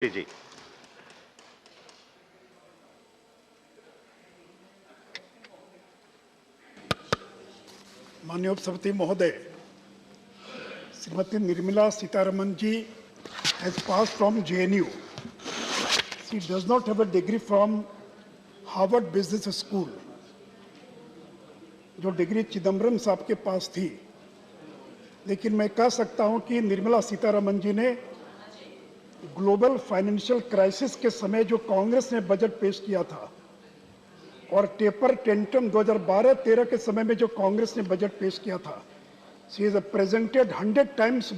जी। माननीय उपसभापति महोदय, Shrimati Nirmala Sitharaman ji has passed from JNU. She does not have a degree from Harvard Business School. जो degree Chidambaram साहब के पास थी, लेकिन मैं कह सकता हूं कि निर्मला सीतारमण जी ने ग्लोबल फाइनेंशियल क्राइसिस के समय जो कांग्रेस ने बजट पेश किया था और टेपर टेंटम 2012-13 के समय में जो कांग्रेस ने बजट पेश किया था, she is presented 100 times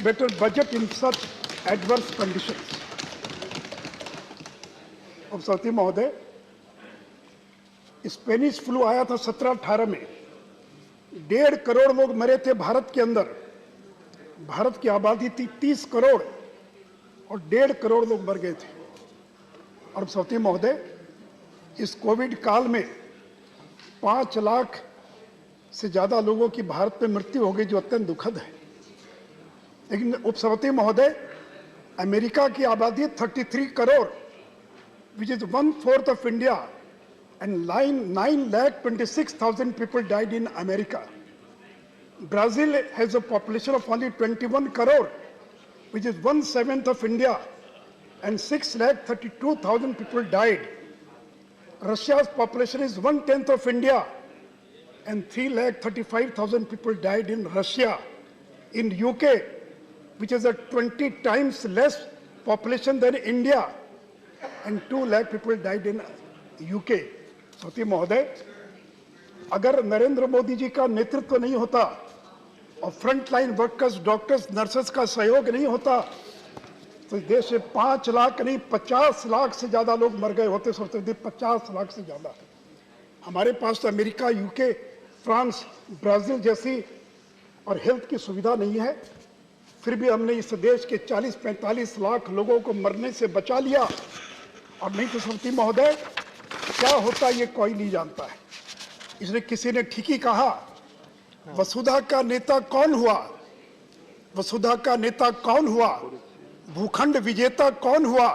better budget in such adverse conditions. उपसभापति महोदय, स्पेनिश फ्लू आया था 17-18 में, 1.5 करोड़ लोग मरे थे भारत के अंदर। भारत की आबादी थी 30 करोड़ और 1.5 करोड़ लोग मर गए थे। और उपसभापति महोदय, इस कोविड काल में 5 लाख से ज्यादा लोगों की भारत में मृत्यु हो गई, जो अत्यंत दुखद है। लेकिन उपसभापति महोदय, अमेरिका की आबादी 33 crore, which is 1/4 of India, and 9,26,000 people died in America. Brazil has a population of only 21 crore, which is 1/7 of India, and 6,32,000 people died. Russia's population is 1/10 of India, and 3,35,000 people died in Russia. In UK, which is a 20 times less population than India, and 2 lakh people died in UK. सती महोदय, अगर नरेंद्र मोदी जी का नेतृत्व नहीं होता और front line workers, doctors, nurses का सहयोग नहीं होता, तो देश में 5 लाख नहीं 50 लाख से ज्यादा लोग मर गए होते। सोचते 50 लाख से ज्यादा। हमारे पास तो अमेरिका, यूके, फ्रांस, ब्राजील जैसी और हेल्थ की सुविधा नहीं है, फिर भी हमने इस देश के 40-45 लाख लोगों को मरने से बचा लिया। और नहीं तो समिति महोदय, क्या होता ये कोई नहीं जानता है। इसलिए किसी ने ठीक ही कहा, वसुधा का नेता कौन हुआ? वसुधा का नेता कौन हुआ? भूखंड विजेता कौन हुआ?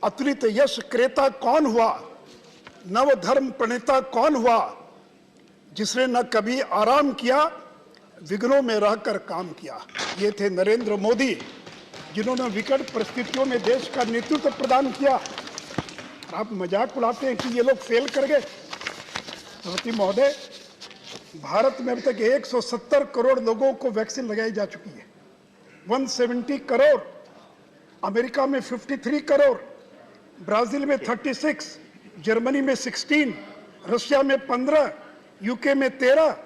अतुलित यश क्रेता कौन हुआ? नव धर्म प्रणेता कौन हुआ? जिसने न कभी आराम किया, विघ्नों में रहकर काम किया। ये थे नरेंद्र मोदी, जिन्होंने विकट परिस्थितियों में देश का नेतृत्व प्रदान किया। आप मजाक उड़ाते हैं कि ये लोग फेल कर गए। सभापति महोदय, भारत में अब तक 170 करोड़ लोगों को वैक्सीन लगाई जा चुकी है। 170 करोड़, अमेरिका में 53 करोड़, ब्राजील में 36, जर्मनी में 16, रशिया में 15, यूके में 13।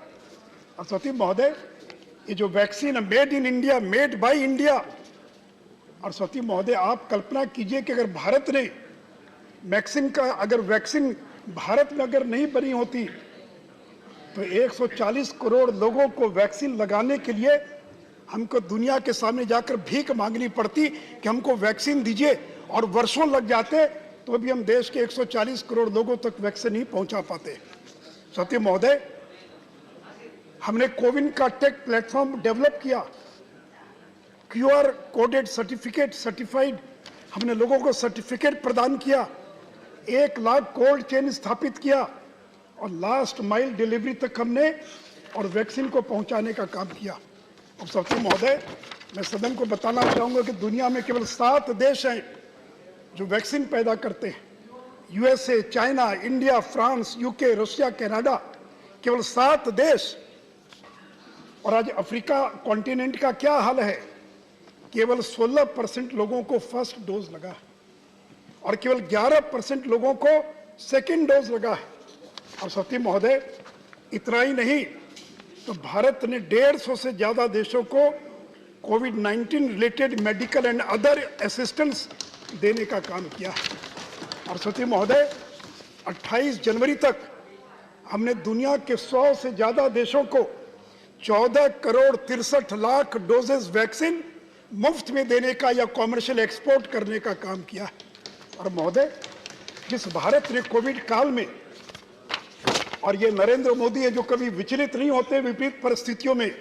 और सभापति महोदय, ये जो vaccine made in India, made by India, और सभापति महोदय, आप कल्पना कीजिए कि अगर भारत ने वैक्सीन भारत में अगर नहीं बनी होती, तो 140 करोड़ लोगों को वैक्सीन लगाने के लिए हमको दुनिया के सामने जाकर भीख मांगनी पड़ती कि हमको वैक्सीन दीजिए, और वर्षों लग जाते, तो भी हम देश के 140 करोड़ लोगों तक वैक्सीन नहीं पहुंचा पाते। सत्य महोदय, हमने कोविन का टेक प्लेटफॉर्म डेवलप किया, QR कोडेड सर्टिफाइड, हमने लोगों को सर्टिफिकेट प्रदान किया, 1 लाख कोल्ड चेन स्थापित किया, और लास्ट माइल डिलीवरी तक हमने और वैक्सीन को पहुंचाने का काम किया। अब सबसे महोदय, मैं सदन को बताना चाहूंगा कि दुनिया में केवल 7 देश हैं जो वैक्सीन पैदा करते हैं। USA, China, India, France, UK, Russia, Canada, केवल 7 देश। और आज अफ्रीका कॉन्टिनेंट का क्या हाल है? केवल 16% लोगों को फर्स्ट डोज लगा है और केवल 11% लोगों को सेकेंड डोज लगा है। और सत्य महोदय, इतना ही नहीं, तो भारत ने 150 से ज्यादा देशों को कोविड-19 related medical and other assistance देने का काम किया है। और सत्य महोदय, 28 जनवरी तक हमने दुनिया के 100 से ज्यादा देशों को 14 करोड़ 63 लाख डोजेस वैक्सीन मुफ्त में देने का या कॉमर्शियल एक्सपोर्ट करने का काम किया है। और महोदय, जिस भारत ने कोविड काल में, और ये नरेंद्र मोदी है जो कभी विचलित नहीं होते विपरीत परिस्थितियों में,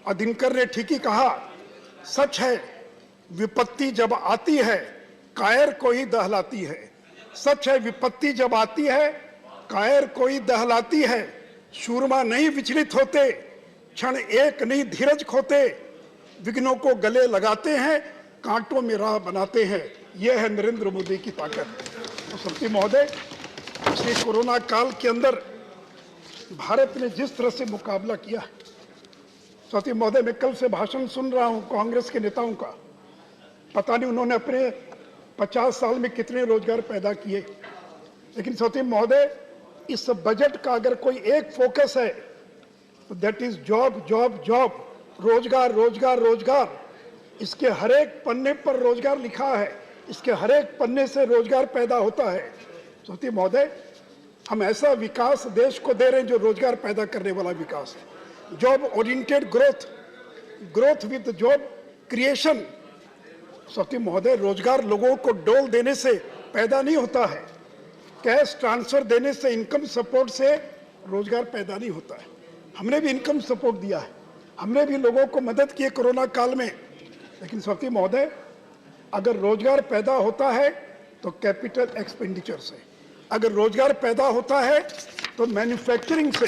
और दिनकर ने ठीक ही कहा, सच है विपत्ति जब आती है कायर को ही दहलाती है। सच है, विपत्ति जब आती है कायर को ही दहलाती है। शूरमा नहीं विचलित होते, क्षण एक नहीं धीरज खोते, विघ्नों को गले लगाते हैं, कांटों में राह बनाते हैं। यह है नरेंद्र मोदी की ताकत। तो समिति महोदय, पिछले कोरोना काल के अंदर भारत ने जिस तरह से मुकाबला किया, समिति महोदय, मैं कल से भाषण सुन रहा हूं कांग्रेस के नेताओं का, पता नहीं उन्होंने अपने 50 साल में कितने रोजगार पैदा किए। लेकिन समिति महोदय, इस बजट का अगर कोई एक फोकस है तो that is job job job, रोजगार रोजगार रोजगार। इसके हर एक पन्ने पर रोजगार लिखा है, इसके हर एक पन्ने से रोजगार पैदा होता है। समिति महोदय, हम ऐसा विकास देश को दे रहे हैं जो रोजगार पैदा करने वाला विकास है। Job oriented growth, growth with job creation. समिति महोदय, रोजगार लोगों को डोल देने से पैदा नहीं होता है, कैश ट्रांसफर देने से, इनकम सपोर्ट से रोजगार पैदा नहीं होता है। हमने भी इनकम सपोर्ट दिया है, हमने भी लोगों को मदद की है कोरोना काल में। लेकिन समिति महोदय, अगर रोजगार पैदा होता है तो कैपिटल एक्सपेंडिचर से, अगर रोजगार पैदा होता है तो मैन्युफैक्चरिंग से।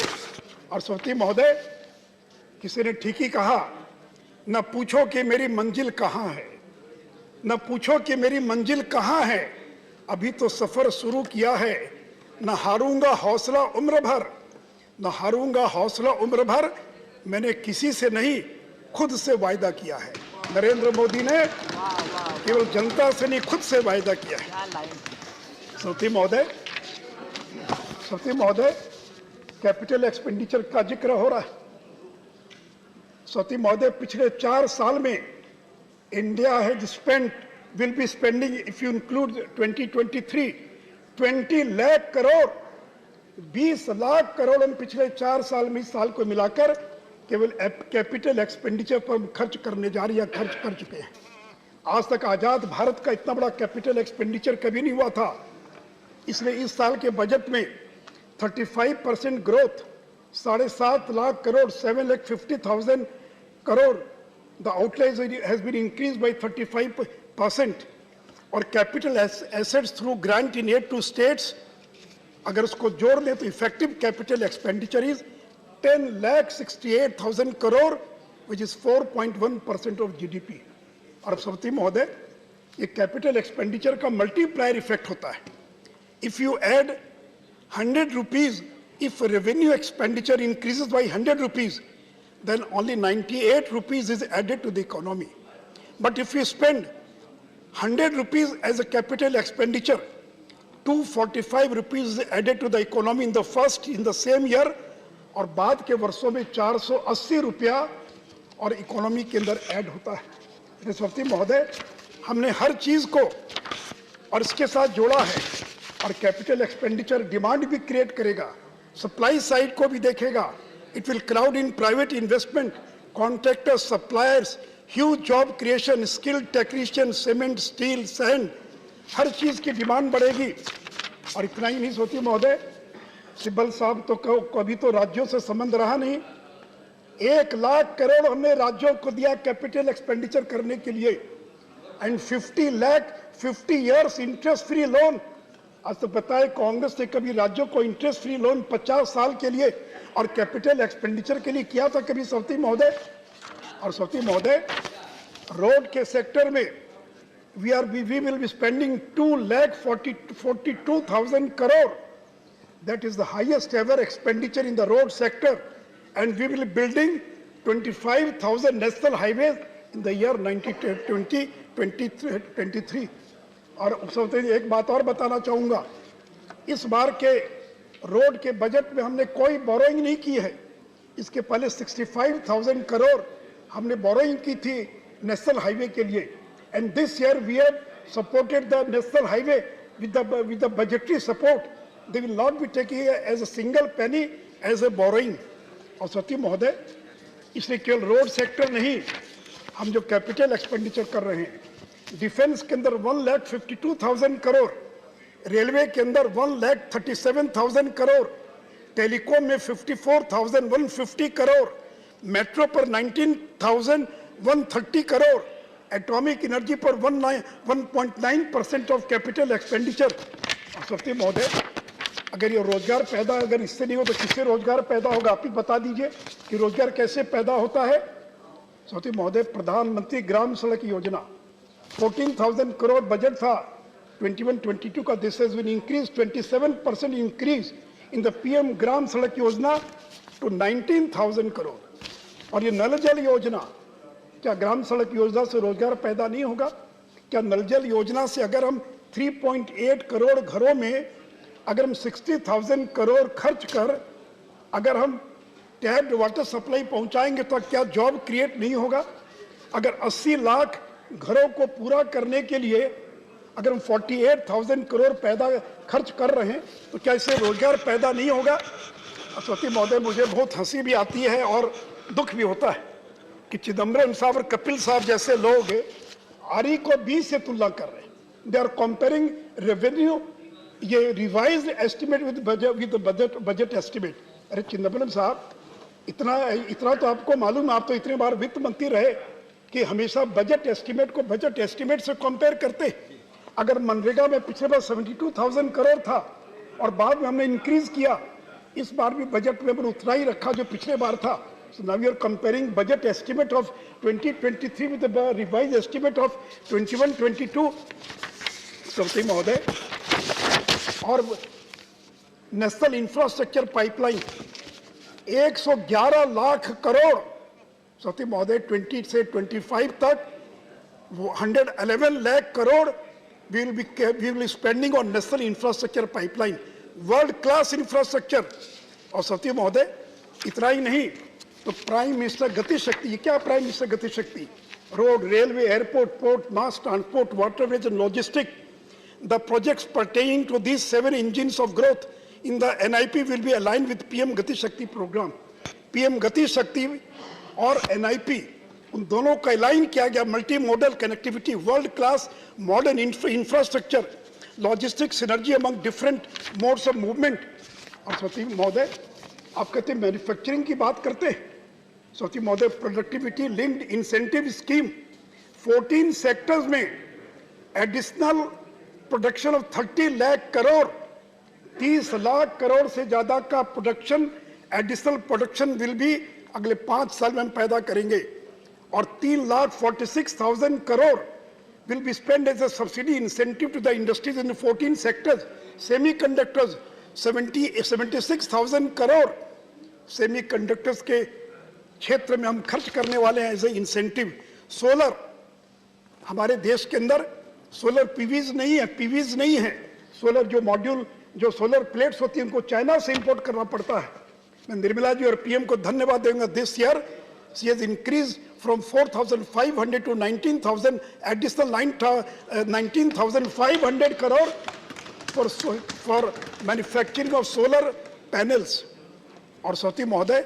और समिति महोदय, किसी ने ठीक ही कहा, न पूछो कि मेरी मंजिल कहाँ है, न पूछो कि मेरी मंजिल कहाँ है, अभी तो सफर शुरू किया है। न हारूंगा हौसला उम्र भर, न हारूंगा हौसला उम्र भर, मैंने किसी से नहीं खुद से वायदा किया है। नरेंद्र मोदी ने केवल जनता से नहीं, खुद से वायदा किया है। समिति महोदय, कैपिटल एक्सपेंडिचर का जिक्र हो रहा है। समिति महोदय, पिछले 4 साल में India has spent, will be spending, if you include 2023, 20 lakh crore, 20 lakh crore हम पिछले 4 साल में, इस साल को मिलाकर केवल कैपिटल एक्सपेंडिचर पर खर्च करने जा रही है, खर्च कर चुके हैं। आज तक आजाद भारत का इतना बड़ा कैपिटल एक्सपेंडिचर कभी नहीं हुआ था। इसलिए इस साल के बजट में 35% growth, 7.5 lakh crore, 7,50,000 crore, the outlay has been increase by 35%। और capital assets through grant in aid to states, अगर उसको जोड़ लें तो effective capital expenditure is 10,68,000 crore, which is 4.1% of GDP. और समिति महोदय, ये कैपिटल एक्सपेंडिचर का मल्टीप्लायर इफेक्ट होता है। If you add 100 rupees, if revenue expenditure increases by 100 rupees, then only 98 rupees is added to the economy. But if you spend 100 rupees as a capital expenditure, 245 rupees is added to the economy in the same year, और बाद के वर्षों में 480 रुपया और economy के अंदर add होता है। समिति महोदय, हमने हर चीज को और इसके साथ जोड़ा है। और कैपिटल एक्सपेंडिचर डिमांड भी क्रिएट करेगा, सप्लाई साइड को भी देखेगा। It will crowd in private investment, contractors, suppliers, huge job creation, skilled technician, cement, steel, sand, हर चीज की डिमांड बढ़ेगी। और इतना ही नहीं सोती महोदय, सिब्बल साहब तो कभी तो राज्यों से संबंध रहा नहीं, 1 लाख करोड़ हमने राज्यों को दिया कैपिटल एक्सपेंडिचर करने के लिए, and 50 lakh 50 years interest free loan. आज तो बताए, कांग्रेस ने कभी राज्यों को इंटरेस्ट फ्री लोन 50 साल के लिए और कैपिटल एक्सपेंडिचर के लिए किया था कभी समिति महोदय? और समिति महोदय, रोड के सेक्टर में we will be spending 2,42,000 crore. That is the highest ever expenditure in the road sector, and we will be building 25,000 national highways in the year 2023. और एक बात और बताना चाहूँगा, इस बार के रोड के बजट में हमने कोई बोरोइंग नहीं की है। इसके पहले 65,000 करोड़ हमने बोरोइंग की थी नेशनल हाईवे के लिए, and this year we have supported the national highway with the budgetary support. They will not be taking as a single penny as a borrowing. और सती महोदय, इसलिए केवल रोड सेक्टर नहीं, हम जो कैपिटल एक्सपेंडिचर कर रहे हैं, डिफेंस के अंदर 1,52,000 करोड़, रेलवे के अंदर 1,37,000 करोड़, टेलीकॉम में 54,150 करोड़, मेट्रो पर 19,130 करोड़, एटॉमिक एनर्जी पर 1.9% ऑफ कैपिटल एक्सपेंडिचर। सरस्वती महोदय, अगर ये रोजगार पैदा अगर इससे नहीं हो तो किससे रोजगार पैदा होगा? आप ही बता दीजिए कि रोजगार कैसे पैदा होता है। सरस्वती महोदय, प्रधानमंत्री ग्राम सड़क योजना 14,000 करोड़ बजट था 21-22 का। This has been increase 27% increase in the PM Gram Sadak Yojana to 19,000 crore. और ये नल जल योजना, क्या ग्राम सड़क योजना से रोजगार पैदा नहीं होगा? क्या नल जल योजना से अगर हम 3.8 करोड़ घरों में अगर हम 60,000 करोड़ खर्च कर अगर हम टैप्ड वाटर सप्लाई पहुंचाएंगे तो क्या जॉब क्रिएट नहीं होगा? अगर 80 लाख घरों को पूरा करने के लिए अगर हम 48,000 करोड़ पैदा खर्च कर रहे हैं तो क्या इससे रोजगार पैदा नहीं होगा? सरस्वती महोदय, मुझे बहुत हंसी भी आती है और दुख भी होता है कि चिदम्बरम साहब और कपिल साहब जैसे लोग आरई को 20 से तुलना कर रहे हैं। दे आर कंपेयरिंग रेवेन्यू, ये revised estimate with budget estimate. अरे चिदम्बरम साहब, इतना तो आपको मालूम है, आप तो इतने बार वित्त मंत्री रहे कि हमेशा बजट एस्टिमेट को बजट एस्टिमेट से कंपेयर करते। अगर मनरेगा में पिछले बार 72,000 करोड़ था और बाद में हमने इंक्रीज किया, इस बार भी बजट में उतना ही रखा जो पिछले बार था। So now we are comparing budget estimate of 2023 with the revised estimate of 21-22। Saraswati महोदय, और national infrastructure pipeline 111 lakh crore. Saraswati महोदय, 20 से 25 तक 111 lakh crore we will be spending on national infrastructure pipeline, world class infrastructure। और सरस्वती महोदय, इतना ही नहीं तो प्राइम मिनिस्टर गति शक्ति, ये क्या prime minister Gati Shakti? Road, railway, airport, port, mass transport, waterways and logistic. The projects pertaining to these 7 engines of growth in the NIP will be aligned with PM Gati Shakti programme. PM Gati शक्ति और NIP, उन दोनों का align किया गया। Multi modal connectivity, world class modern infrastructure, logistic synergy among different modes of movement. और सरस्वती महोदय, आप कहते हैं मैन्युफैक्चरिंग की बात करते हैं। सरस्वती महोदय, productivity linked incentive scheme 14 sectors में additional production of 30 lakh crore, 30 lakh crore से ज्यादा का production, additional production will be अगले 5 साल में हम पैदा करेंगे। और 3,46,000 crore will be spend as a subsidy incentive to the industries in 14 sectors. Semiconductors 76,000 crore semiconductors के क्षेत्र में हम खर्च करने वाले हैं एज ए इंसेंटिव। सोलर, हमारे देश के अंदर सोलर पीवीज नहीं है। सोलर जो मॉड्यूल, जो सोलर प्लेट्स होती हैं, उनको चाइना से इंपोर्ट करना पड़ता है। मैं निर्मला जी और पीएम को धन्यवाद दूंगा। This year she has increase from 4,500 to 19,000, additional 19,500 crore for manufacturing of solar panels। और सरस्वती महोदय,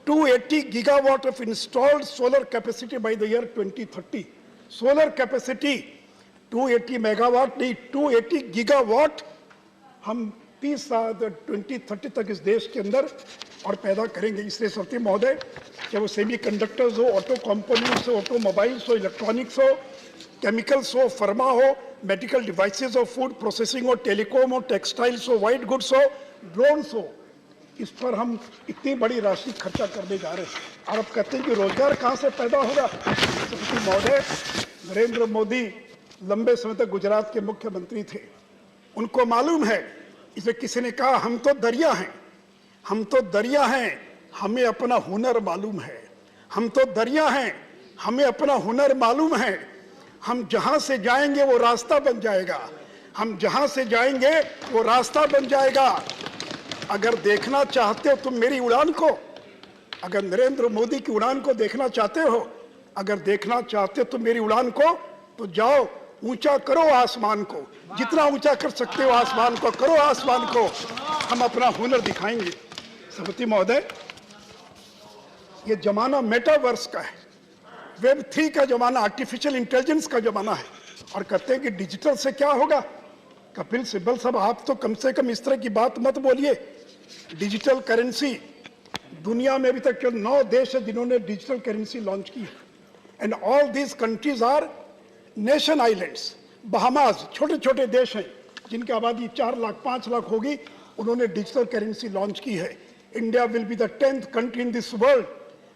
280 gigawatt of installed solar capacity by the year 2030। Solar capacity 280 megawatt नहीं, 280 गीगावाट हम 2030 तक इस देश के अंदर और पैदा करेंगे। इसलिए सरस्वती महोदय, चाहे वो सेमी कंडक्टर्स हो, ऑटो कंपोनेंट्स हो, ऑटोमोबाइल्स हो, इलेक्ट्रॉनिक्स हो, केमिकल्स हो, फार्मा हो, मेडिकल डिवाइसेस हो, फूड प्रोसेसिंग हो, टेलीकॉम हो, टेक्सटाइल्स हो, व्हाइट गुड्स हो, ड्रोन्स हो, इस पर हम इतनी बड़ी राशि खर्चा करने जा रहे हैं। और अब कहते हैं कि रोजगार कहाँ से पैदा होगा? सरस्वती महोदय, नरेंद्र मोदी लंबे समय तक गुजरात के मुख्यमंत्री थे, उनको मालूम है। इसे किसी ने कहा, हम तो दरिया हैं, हम तो दरिया हैं, हमें अपना हुनर मालूम है। हम तो दरिया हैं, हमें अपना हुनर मालूम है। हम जहां से जाएंगे वो रास्ता बन जाएगा, हम जहां से जाएंगे वो रास्ता बन जाएगा। अगर देखना चाहते हो तुम मेरी उड़ान को, अगर नरेंद्र मोदी की उड़ान को देखना चाहते हो, अगर देखना चाहते हो तुम मेरी उड़ान को, तो जाओ ऊंचा करो आसमान को, जितना ऊंचा कर सकते हो आसमान को करो, आसमान को। हम अपना हुनर दिखाएंगे। सरस्वती महोदय, ये जमाना मेटावर्स का है, वेब 3 का जमाना, आर्टिफिशियल इंटेलिजेंस का जमाना है। और कहते हैं कि डिजिटल से क्या होगा? कपिल सिब्बल साहब, आप तो कम से कम इस तरह की बात मत बोलिए। डिजिटल करेंसी, दुनिया में अभी तक केवल 9 देश है जिन्होंने डिजिटल करेंसी लॉन्च की है, and all these countries our nation islands, Bahamas, छोटे छोटे देश हैं जिनकी आबादी 4 लाख 5 लाख होगी, उन्होंने डिजिटल करेंसी लॉन्च की है। India will be the 10th country in this world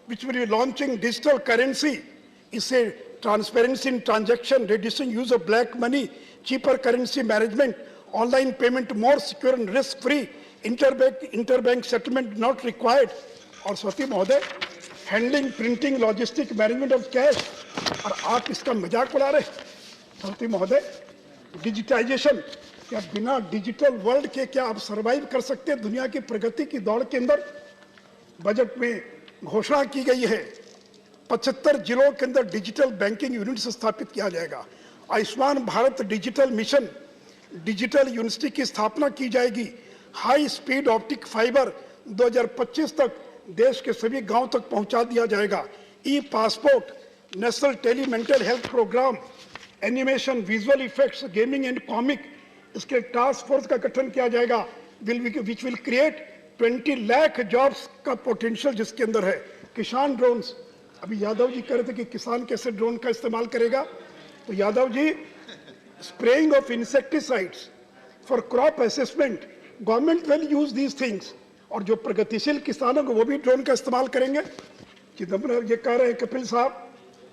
which will be launching digital currency. इससे transparency in transaction, reducing use of black money, cheaper currency management, online payment more secure and risk free, interbank settlement not required. और स्वती महोदय, handling, printing, logistic, management of cash, और आप इसका मजाक उड़ा रहे। स्वती महोदय, डिजिटाइजेशन, क्या बिना डिजिटल वर्ल्ड के क्या आप सरवाइव कर सकते हैं दुनिया की प्रगति की दौड़ के अंदर? बजट में घोषणा की गई है 75 जिलों के अंदर डिजिटल बैंकिंग यूनिट स्थापित किया जाएगा। Ayushman Bharat digital mission, digital university की स्थापना की जाएगी। हाई स्पीड ऑप्टिक फाइबर 2025 तक देश के सभी गांव तक पहुंचा दिया जाएगा। E passport, national tele mental health programme, animation, visual effects, gaming and comic, इसके टास्क फोर्स का गठन किया जाएगा which will create 20 lakh jobs का पोटेंशियल जिसके अंदर है। किसान ड्रोन्स, अभी यादव जी कह रहे थे कि किसान कैसे ड्रोन का इस्तेमाल करेगा, तो Yadav ji, spraying of insecticides for crop assessment, government will use these things. और जो प्रगतिशील किसानों को वो भी ड्रोन का इस्तेमाल करेंगे। चिदम्बरम ये कह रहे हैं कपिल साहब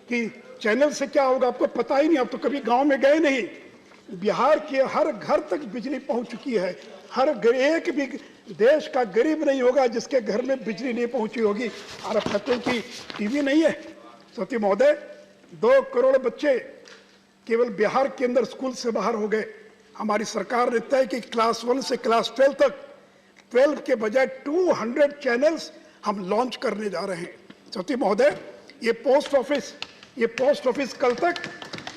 कि चैनल से क्या होगा आपको पता ही नहीं, आप तो कभी गांव में गए नहीं। बिहार के हर घर तक बिजली पहुंच चुकी है। हर एक भी देश का गरीब नहीं होगा जिसके घर में बिजली नहीं पहुंची होगी। और अब कहते हैं कि टीवी नहीं है। सती महोदय, 2 करोड़ बच्चे केवल बिहार के अंदर स्कूल से बाहर हो गए। हमारी सरकार ने तय कि क्लास 1 से क्लास 12 तक, 12 के बजाय 200 चैनल्स हम लॉन्च करने जा रहे हैं। सती महोदय, ये पोस्ट ऑफिस कल तक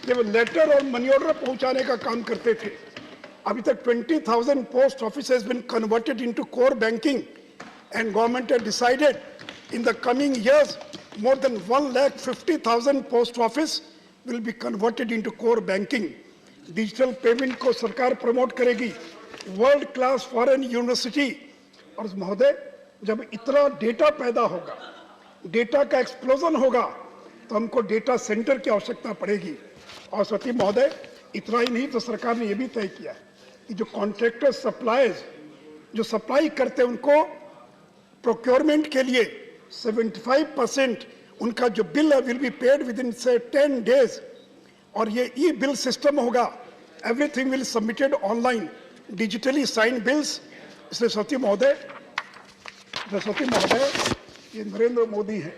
केवल लेटर और मनी ऑर्डर पहुंचाने का काम करते थे। अभी तक 20,000 post office has been converted into core banking, and government has decided in the coming years more than 1,50,000 post office will be converted into core banking. Digital payment को सरकार प्रमोट करेगी। World class foreign university. और महोदय, जब इतना data पैदा होगा, data का एक्सप्लोजन होगा, तो हमको डेटा सेंटर की आवश्यकता पड़ेगी। और सती महोदय, इतना ही नहीं, तो सरकार ने यह भी तय किया है कि जो कॉन्ट्रैक्टर सप्लायर्स जो सप्लाई करते हैं उनको प्रोक्योरमेंट के लिए 75% उनका जो बिल है will be paid within से 10 डेज। और ये ई बिल सिस्टम होगा। Everything will submitted online, digitally sign bills. इसलिए सती महोदय, ये नरेंद्र मोदी हैं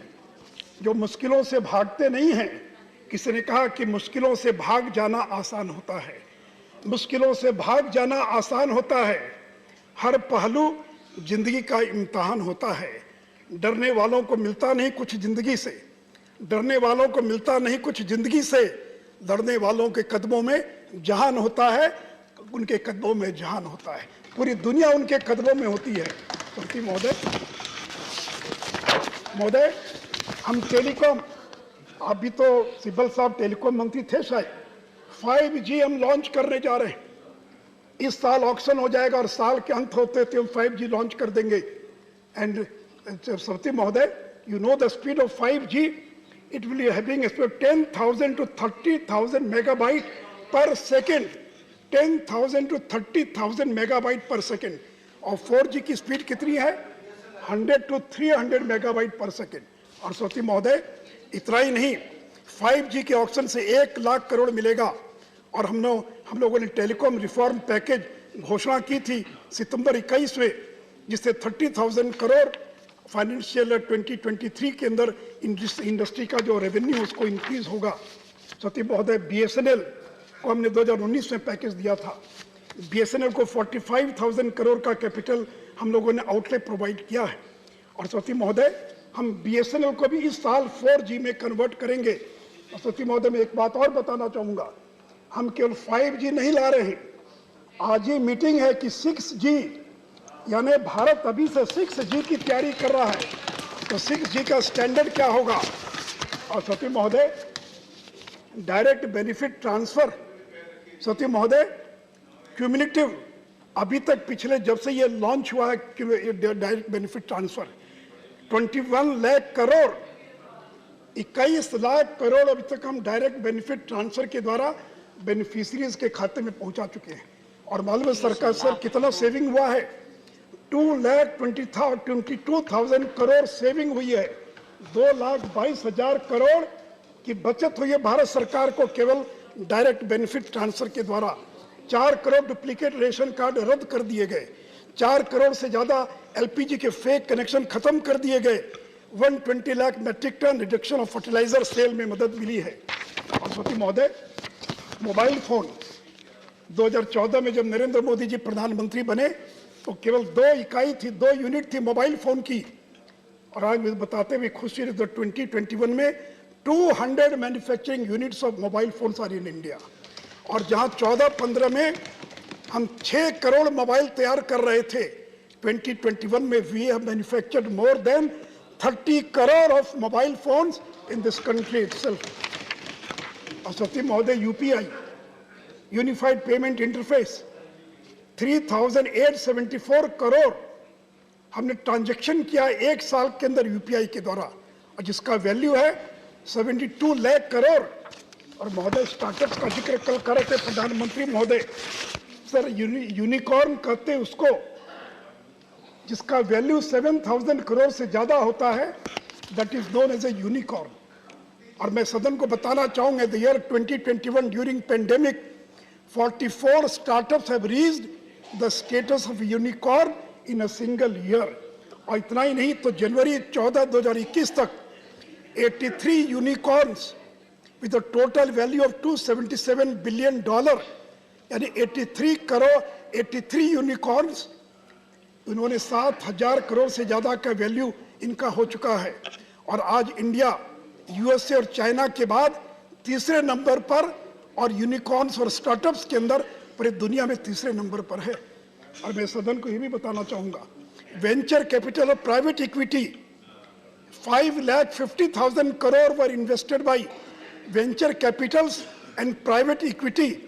जो मुश्किलों से भागते नहीं हैं। किसी ने कहा कि मुश्किलों से भाग जाना आसान होता है। मुश्किलों से भाग जाना आसान होता है। हर पहलू जिंदगी का इम्तिहान होता है। डरने वालों को मिलता नहीं कुछ जिंदगी से, डरने वालों को मिलता नहीं कुछ जिंदगी से, लड़ने वालों के कदमों में जहान होता है, उनके कदमों में जहान होता है। पूरी दुनिया उनके कदमों में होती है। सती महोदय, हम टेलीकॉम, अभी तो सिब्बल साहब टेलीकॉम मंत्री थे शायद, 5G हम लॉन्च करने जा रहे हैं। इस साल ऑक्शन हो जाएगा और साल के अंत होते थे हम 5G लॉन्च कर देंगे। एंड सती महोदय, you know the speed of 5G, it will be having a speed 10,000 to 30,000 megabyte per second, 10,000 to 30,000 megabyte per second। और 4G की स्पीड कितनी है? 100 to 300 megabyte per second। और सती महोदय, इतना ही नहीं, 5G के ऑक्शन से 1 लाख करोड़ मिलेगा। और हम लोगों ने टेलीकॉम रिफॉर्म पैकेज घोषणा की थी सितंबर 21 में, जिससे 30,000 करोड़ फाइनेंशियल 2023 के अंदर इंडस्ट्री का जो रेवेन्यू उसको इंक्रीज होगा। सती महोदय, BSNL को हमने 2019 में पैकेज दिया था। BSNL को 45,000 करोड़ का कैपिटल हम लोगों ने आउटले प्रोवाइड किया है। और सती महोदय, हम BSNL को भी इस साल 4G में कन्वर्ट करेंगे। और सती महोदय, मैं एक बात और बताना चाहूँगा, हम केवल 5G नहीं ला रहे हैं। आज ही मीटिंग है कि 6G, यानी भारत अभी से 6G की तैयारी कर रहा है। तो 6G का स्टैंडर्ड क्या होगा? और सती महोदय, डायरेक्ट बेनिफिट ट्रांसफर, सती महोदय, क्यूमुलेटिव, अभी तक पिछले जब से ये लॉन्च हुआ है direct benefit transfer, 21 lakh crore 21 lakh crore अभी तक हम डायरेक्ट बेनिफिट ट्रांसफर के द्वारा बेनिफिशियरीज के खाते में पहुंचा चुके हैं। और मालूम है सरकार सर कितना सेविंग हुआ है? 2,22,000 करोड़ सेविंग हुई है। 2,22,000 करोड़ की बचत हुई है भारत सरकार को केवल डायरेक्ट बेनिफिट ट्रांसफर के द्वारा। 4 करोड़ डुप्लीकेट रेशन कार्ड रद्द कर दिए गए। 4 करोड़ से ज्यादा एलपीजी के फेक कनेक्शन खत्म कर दिए गए। 120 lakh metric tonne reduction of fertiliser sale में मदद मिली है। और श्रोति महोदय, मोबाइल फोन 2014 में जब नरेंद्र मोदी जी प्रधानमंत्री बने तो केवल 2 इकाई थी, 2 यूनिट थी मोबाइल फोन की। और आज मुझे बताते हुए खुशी है 2021 में 200 manufacturing units of mobile phones are in India. और जहां 14-15 में हम 6 करोड़ मोबाइल तैयार कर रहे थे, 2021 में we have manufactured more than 30 crore of mobile phones in this country itself. और सती महोदय, UPI unified payment interface 3,874 crore हमने ट्रांजैक्शन किया 1 साल के अंदर यूपीआई के द्वारा, और जिसका वैल्यू है 72 लाख करोड़। और महोदय, स्टार्टअप्स का जिक्र कल कर रहे थे प्रधानमंत्री महोदय। सर, यूनिकॉर्न कहते हैं उसको जिसका वैल्यू 7,000 करोड़ से ज्यादा होता है, that is known as a unicorn. और मैं सदन को बताना चाहूंगा, the year 2021 during pandemic 44 startups have reached the status of unicorn in a single year. और इतना ही नहीं तो जनवरी 14, 2021 तक 83 unicorns with a total value of $277 billion, यानी 83 यूनिकॉर्न्स, उन्होंने 7,000 करोड़ से ज्यादा का वैल्यू इनका हो चुका है। और आज इंडिया यूएसए और चाइना के बाद तीसरे नंबर पर, और यूनिकॉर्न्स और स्टार्टअप्स के अंदर पूरी दुनिया में तीसरे नंबर पर है। और मैं सदन को यह भी बताना चाहूंगा, वेंचर कैपिटल और private equity 5,50,000 crore were invested by venture capitals and private equity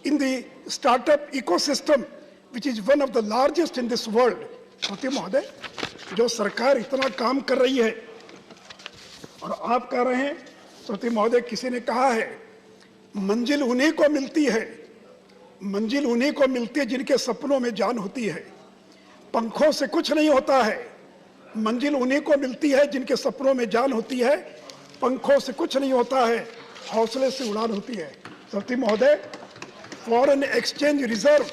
in the startup ecosystem, which is one of the largest in this world. श्रोते महोदय, जो सरकार इतना काम कर रही है और आप कह रहे हैं, श्रोते महोदय, किसी ने कहा है मंजिल उन्हीं को मिलती है, मंजिल उन्हीं को मिलती है जिनके सपनों में जान होती है। पंखों से कुछ नहीं होता है, मंजिल उन्हीं को मिलती है जिनके सपनों में जान होती है। पंखों से कुछ नहीं होता है, हौसले से उड़ान होती है। श्रोते महोदय, फॉरेन एक्सचेंज रिजर्व,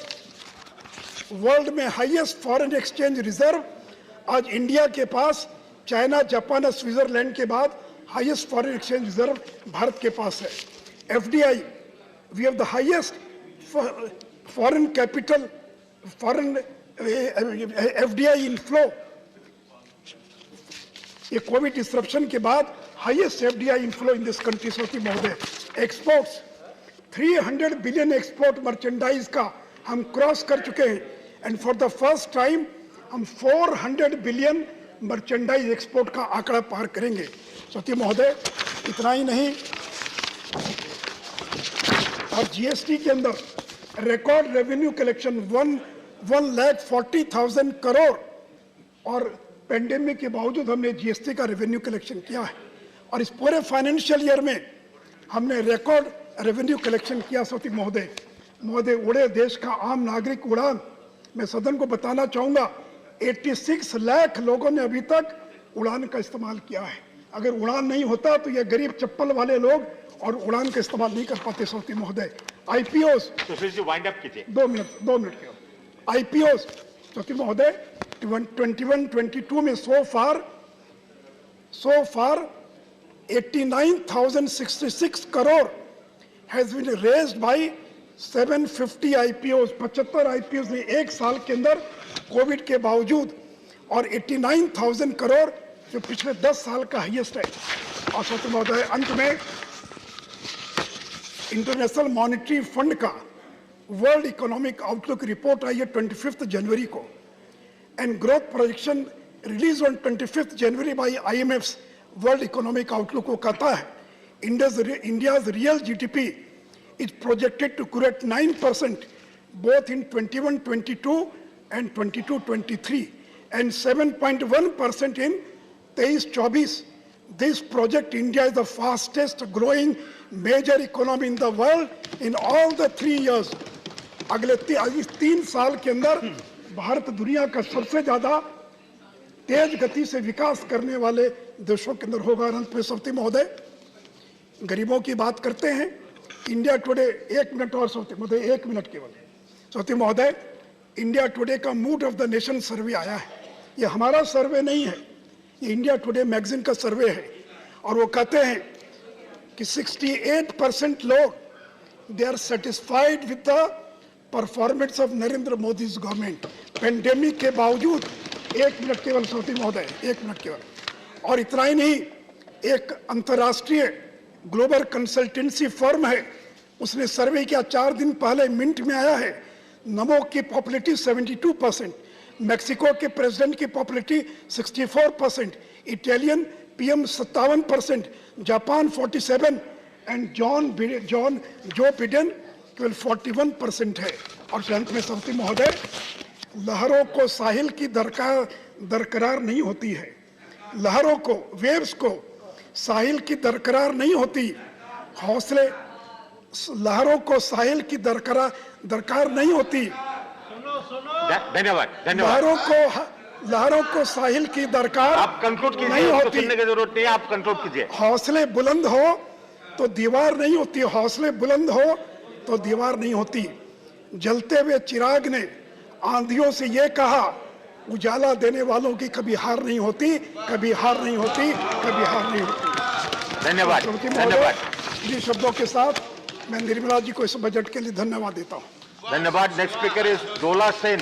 वर्ल्ड में हाईएस्ट फॉरेन एक्सचेंज रिजर्व आज इंडिया के पास, चाइना, जापान और स्विट्जरलैंड के बाद highest foreign exchange reserve Bharat के पास है। FDI, we have the highest foreign capital, foreign FDI inflow, ये कोविड डिस्ट्रप्शन के बाद highest FDI inflow in this country. श्रोते महोदय, एक्सपोर्ट्स 300 बिलियन एक्सपोर्ट मर्चेंडाइज का हम क्रॉस कर चुके हैं, and for the first time हम 400 बिलियन मर्चेंडाइज एक्सपोर्ट का आंकड़ा पार करेंगे। श्रोते महोदय, इतना ही नहीं, और जीएसटी के अंदर रिकॉर्ड रेवेन्यू कलेक्शन 1,40,000 करोड़, और पेंडेमिक के बावजूद हमने जीएसटी का रेवेन्यू कलेक्शन किया है। और इस पूरे फाइनेंशियल ईयर में हमने रिकॉर्ड रेवेन्यू कलेक्शन किया। श्रोते महोदय, उड़े देश का आम नागरिक उड़ान, मैं सदन को बताना चाहूंगा 86 लाख लोगों ने अभी तक उड़ान का इस्तेमाल किया है। अगर उड़ान नहीं होता तो ये गरीब चप्पल वाले लोग और उड़ान का इस्तेमाल नहीं कर पाते। श्रोते महोदय, आईपीओस, वाइंड अप कीजिए, 2 मिनट के आईपीओस। श्रोते महोदय, 21-22 में सो फार 89,066 crore has been raised by 750 IPOs, 75 IPOs ने 1 साल के अंदर कोविड के बावजूद, और 89,000 करोड़ जो पिछले 10 साल का हाईएस्ट है। और श्रोते महोदय, अंत में इंटरनेशनल मॉनेटरी फंड का वर्ल्ड इकोनॉमिक आउटलुक रिपोर्ट आई है 25 जनवरी को, and growth projection release on 25 January by IMF's World Economic Outlook को कहता है India's real GDP is projected to grow at 9% both in 21-22 and 22-23 and 7.1% in 23-24, This project, India is the fastest growing major economy in the world in all the 3 years. अगले 3 साल के अंदर भारत दुनिया का सबसे ज्यादा तेज गति से विकास करने वाले देशों के अंदर होगा। अनंत सवती महोदय, गरीबों की बात करते हैं। इंडिया टुडे, 1 मिनट और सवती महोदय, 1 मिनट केवल। सवती महोदय, इंडिया टुडे का मूड ऑफ द नेशन सर्वे आया है। ये हमारा सर्वे नहीं है, ये इंडिया टुडे मैगजीन का सर्वे है। और वो कहते हैं कि 68% लोग they are satisfied with the performance of Narendra Modi government pandemic के बावजूद। 1 मिनट केवल सवती महोदय, 1 मिनट केवल। और इतना ही नहीं, एक अंतर्राष्ट्रीय ग्लोबल कंसल्टेंसी फर्म है, उसने सर्वे किया 4 दिन पहले, मिनट में आया है। नमो की पॉपुलरिटी 72%, मैक्सिको के प्रेसिडेंट की popularity 64%, Italian PM 57%, Japan 47 and Joe Biden केवल 41% है। और अंत में सवती महोदय, लहरों को साहिल की दरकरार नहीं होती है। लहरों को, वेव्स को साहिल की दरकरार नहीं होती। हौसले, लहरों को साहिल की दरकार नहीं होती। धन्यवाद, धन्यवाद। लहरों को साहिल की दरकार आप कंक्लूड कीजिए, नहीं होती। सुनने की जरूरत नहीं है, आप कंक्लूड कीजिए। हौसले बुलंद हो तो दीवार नहीं होती, हौसले बुलंद हो तो दीवार नहीं होती। जलते हुए चिराग ने आंधियों से ये कहा, उजाला देने वालों की कभी हार नहीं होती, कभी हार नहीं होती, कभी हार नहीं होती। धन्यवाद, धन्यवाद। इन्हीं शब्दों के साथ मैं निर्मला जी को इस बजट के लिए धन्यवाद देता हूँ। धन्यवाद। Next speaker is Dola Sen.